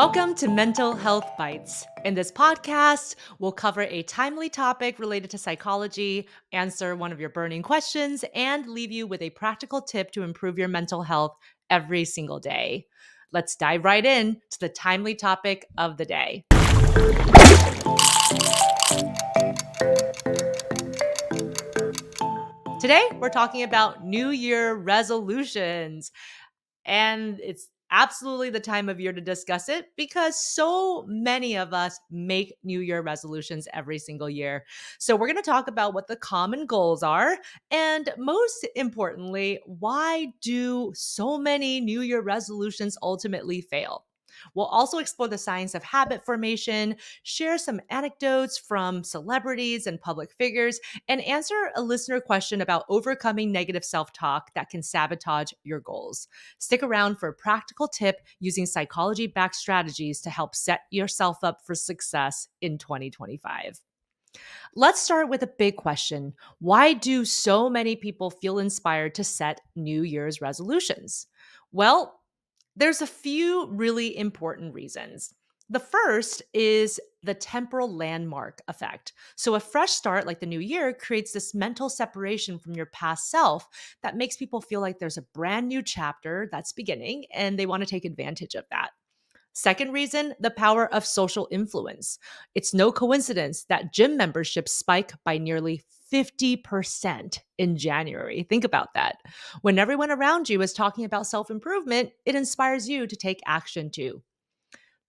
Welcome to Mental Health Bites. In this podcast, we'll cover a timely topic related to psychology, answer one of your burning questions, and leave you with a practical tip to improve your mental health every single day. Let's dive right in to the timely topic of the day. Today, we're talking about New Year resolutions. And it's absolutely the time of year to discuss it because so many of us make New Year resolutions every single year. So, we're going to talk about what the common goals are. And most importantly, why do so many New Year resolutions ultimately fail? We'll also explore the science of habit formation, share some anecdotes from celebrities and public figures, and answer a listener question about overcoming negative self talk that can sabotage your goals. Stick around for a practical tip using psychology backed strategies to help set yourself up for success in 2025. Let's start with a big question. Why do so many people feel inspired to set New Year's resolutions? Well, there's a few really important reasons. The first is the temporal landmark effect. So, a fresh start like the new year creates this mental separation from your past self that makes people feel like there's a brand new chapter that's beginning and they want to take advantage of that. Second reason, the power of social influence. It's no coincidence that gym memberships spike by nearly 50% in January. Think about that. When everyone around you is talking about self improvement, it inspires you to take action too.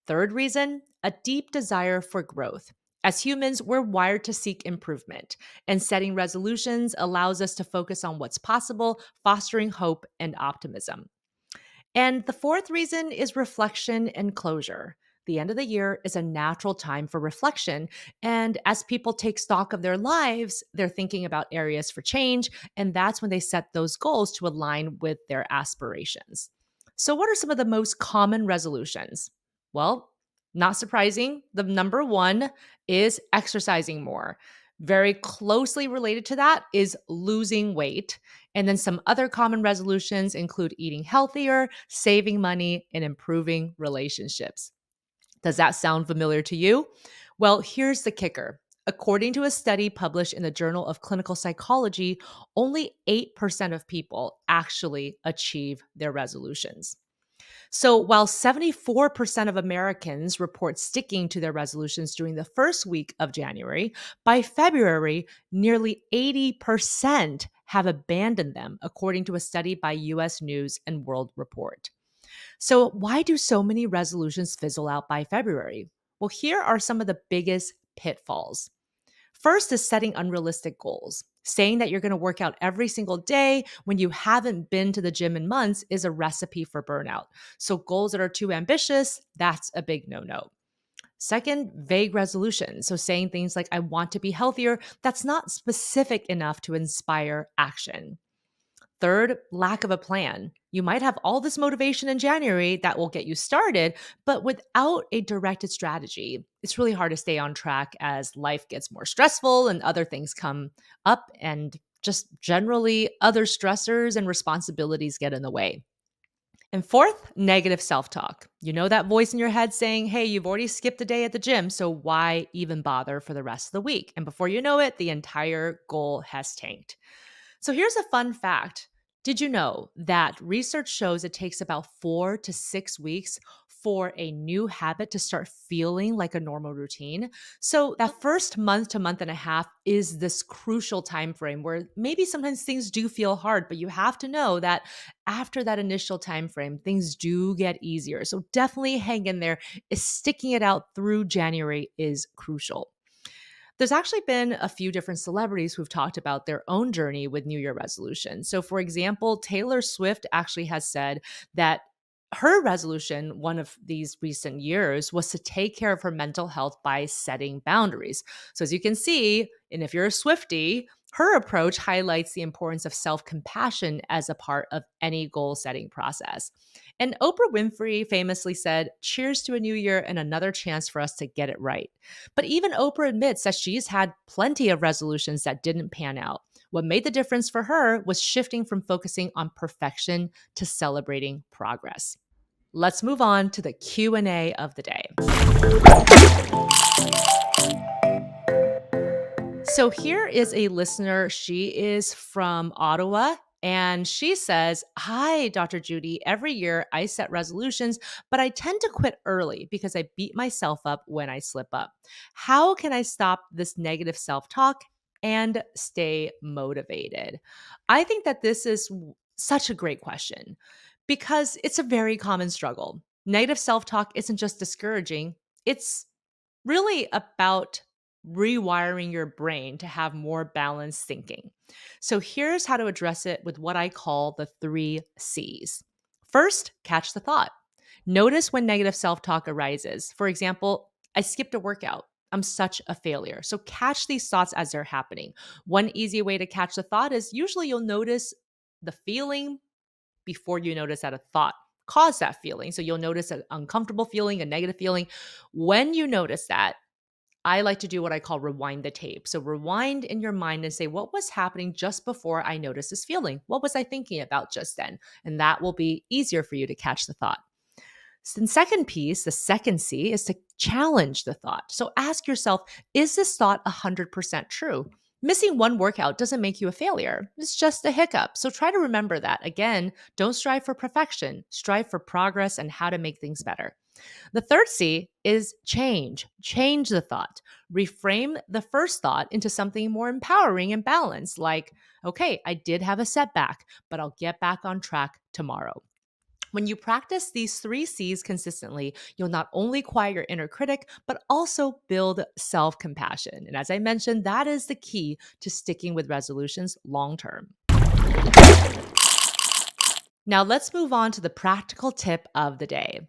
Third reason, a deep desire for growth. As humans, we're wired to seek improvement, and setting resolutions allows us to focus on what's possible, fostering hope and optimism. And the fourth reason is reflection and closure. The end of the year is a natural time for reflection. And as people take stock of their lives, they're thinking about areas for change. And that's when they set those goals to align with their aspirations. So, what are some of the most common resolutions? Well, not surprising, the number one is exercising more. Very closely related to that is losing weight. And then some other common resolutions include eating healthier, saving money, and improving relationships. Does that sound familiar to you? Well, here's the kicker. According to a study published in the Journal of Clinical Psychology, only 8% of people actually achieve their resolutions. So, while 74% of Americans report sticking to their resolutions during the first week of January, by February, nearly 80% have abandoned them, according to a study by US News and World Report. So, why do so many resolutions fizzle out by February? Well, here are some of the biggest pitfalls. First is setting unrealistic goals. Saying that you're going to work out every single day when you haven't been to the gym in months is a recipe for burnout. So, goals that are too ambitious, that's a big no no. Second, vague resolutions. So, saying things like, I want to be healthier, that's not specific enough to inspire action. Third, lack of a plan. You might have all this motivation in January that will get you started, but without a directed strategy, it's really hard to stay on track as life gets more stressful and other things come up, and just generally other stressors and responsibilities get in the way. And fourth, negative self talk. You know that voice in your head saying, hey, you've already skipped a day at the gym, so why even bother for the rest of the week? And before you know it, the entire goal has tanked. So here's a fun fact. Did you know that research shows it takes about 4 to 6 weeks for a new habit to start feeling like a normal routine? So that first month to month and a half is this crucial time frame where maybe sometimes things do feel hard, but you have to know that after that initial time frame, things do get easier. So definitely hang in there. Sticking it out through January is crucial. There's actually been a few different celebrities who've talked about their own journey with New Year resolutions. So, for example, Taylor Swift actually has said that her resolution, one of these recent years, was to take care of her mental health by setting boundaries. So, as you can see, and if you're a Swiftie, her approach highlights the importance of self compassion as a part of any goal setting process. And Oprah Winfrey famously said, cheers to a new year and another chance for us to get it right. But even Oprah admits that she's had plenty of resolutions that didn't pan out. What made the difference for her was shifting from focusing on perfection to celebrating progress. Let's move on to the Q&A of the day. So here is a listener. She is from Ottawa. And she says, "Hi, Dr. Judy. Every year I set resolutions, but I tend to quit early because I beat myself up when I slip up. How can I stop this negative self talk and stay motivated?" I think that this is such a great question because it's a very common struggle. Negative self talk isn't just discouraging, it's really about rewiring your brain to have more balanced thinking. So here's how to address it with what I call the 3 C's. First, catch the thought. Notice when negative self talk arises. For example, I skipped a workout. I'm such a failure. So catch these thoughts as they're happening. One easy way to catch the thought is usually you'll notice the feeling before you notice that a thought caused that feeling. So you'll notice an uncomfortable feeling, a negative feeling. When you notice that, I like to do what I call rewind the tape. So rewind in your mind and say, what was happening just before I noticed this feeling? What was I thinking about just then? And that will be easier for you to catch the thought. So the second piece, the second C, is to challenge the thought. So ask yourself, is this thought 100% true? Missing one workout doesn't make you a failure. It's just a hiccup. So try to remember that. Again, don't strive for perfection, strive for progress and how to make things better. The third C is change. Change the thought. Reframe the first thought into something more empowering and balanced, like, okay, I did have a setback, but I'll get back on track tomorrow. When you practice these 3 C's consistently, you'll not only quiet your inner critic, but also build self compassion. And as I mentioned, that is the key to sticking with resolutions long term. Now, let's move on to the practical tip of the day.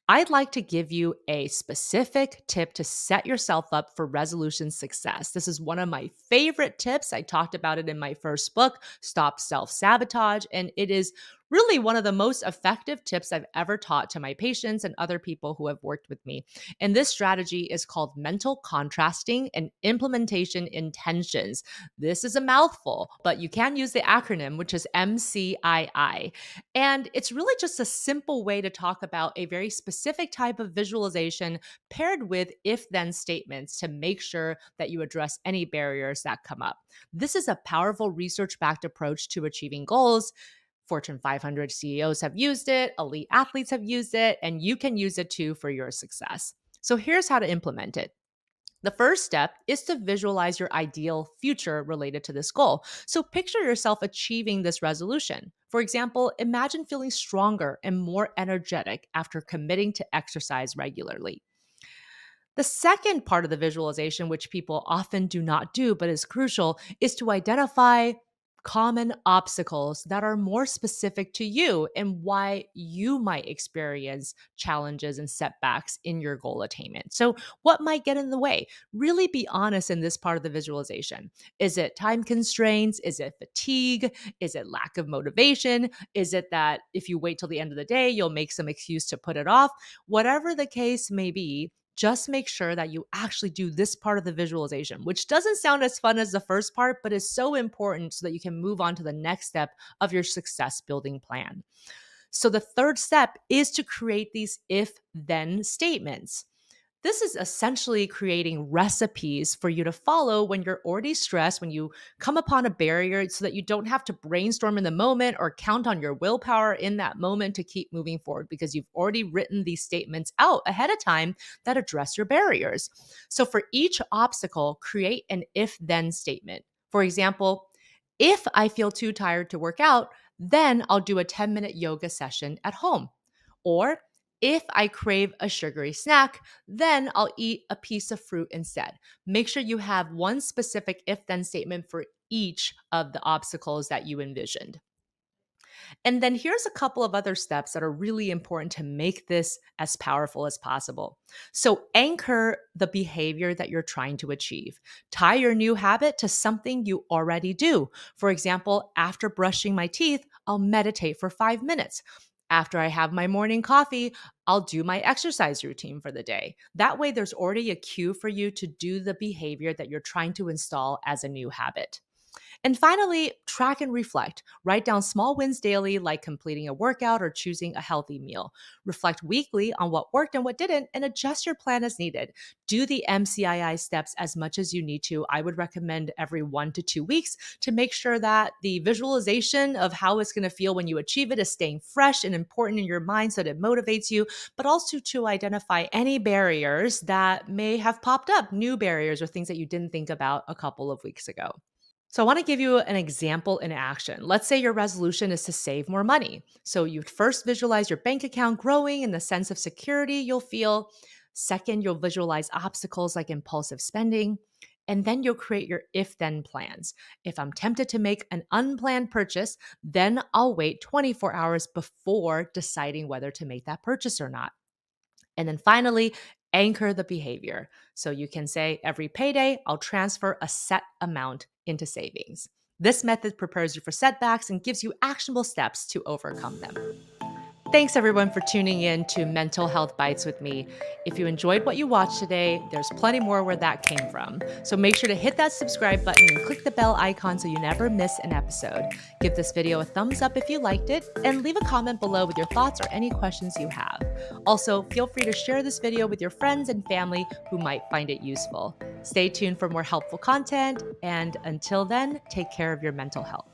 I'd like to give you a specific tip to set yourself up for resolution success. This is one of my favorite tips. I talked about it in my first book, Stop Self Sabotage, and it is really one of the most effective tips I've ever taught to my patients and other people who have worked with me. And this strategy is called mental contrasting and implementation intentions. This is a mouthful, but you can use the acronym, which is MCII. And it's really just a simple way to talk about a very specific type of visualization paired with if then statements to make sure that you address any barriers that come up. This is a powerful research backed approach to achieving goals. Fortune 500 CEOs have used it, elite athletes have used it, and you can use it too for your success. So here's how to implement it. The first step is to visualize your ideal future related to this goal. So picture yourself achieving this resolution. For example, imagine feeling stronger and more energetic after committing to exercise regularly. The second part of the visualization, which people often do not do but is crucial, is to identify common obstacles that are more specific to you and why you might experience challenges and setbacks in your goal attainment. So, what might get in the way? Really be honest in this part of the visualization. Is it time constraints? Is it fatigue? Is it lack of motivation? Is it that if you wait till the end of the day, you'll make some excuse to put it off? Whatever the case may be, just make sure that you actually do this part of the visualization, which doesn't sound as fun as the first part, but is so important so that you can move on to the next step of your success building plan. So, the third step is to create these if then statements. This is essentially creating recipes for you to follow when you're already stressed, when you come upon a barrier, so that you don't have to brainstorm in the moment or count on your willpower in that moment to keep moving forward because you've already written these statements out ahead of time that address your barriers. So for each obstacle, create an if then statement. For example, if I feel too tired to work out, then I'll do a 10-minute yoga session at home. Or if I crave a sugary snack, then I'll eat a piece of fruit instead. Make sure you have one specific if then statement for each of the obstacles that you envisioned. And then here's a couple of other steps that are really important to make this as powerful as possible. So, anchor the behavior that you're trying to achieve. Tie your new habit to something you already do. For example, after brushing my teeth, I'll meditate for 5 minutes. After I have my morning coffee, I'll do my exercise routine for the day. That way, there's already a cue for you to do the behavior that you're trying to install as a new habit. And finally, track and reflect. Write down small wins daily, like completing a workout or choosing a healthy meal. Reflect weekly on what worked and what didn't, and adjust your plan as needed. Do the MCII steps as much as you need to. I would recommend every 1 to 2 weeks to make sure that the visualization of how it's going to feel when you achieve it is staying fresh and important in your mind so that it motivates you, but also to identify any barriers that may have popped up, new barriers or things that you didn't think about a couple of weeks ago. So, I want to give you an example in action. Let's say your resolution is to save more money. So, you'd first visualize your bank account growing and the sense of security you'll feel. Second, you'll visualize obstacles like impulsive spending. And then you'll create your if then plans. If I'm tempted to make an unplanned purchase, then I'll wait 24 hours before deciding whether to make that purchase or not. And then finally, anchor the behavior. So you can say, every payday, I'll transfer a set amount into savings. This method prepares you for setbacks and gives you actionable steps to overcome them. Thanks everyone for tuning in to Mental Health Bites with me. If you enjoyed what you watched today, there's plenty more where that came from. So make sure to hit that subscribe button and click the bell icon so you never miss an episode. Give this video a thumbs up if you liked it, and leave a comment below with your thoughts or any questions you have. Also, feel free to share this video with your friends and family who might find it useful. Stay tuned for more helpful content, and until then, take care of your mental health.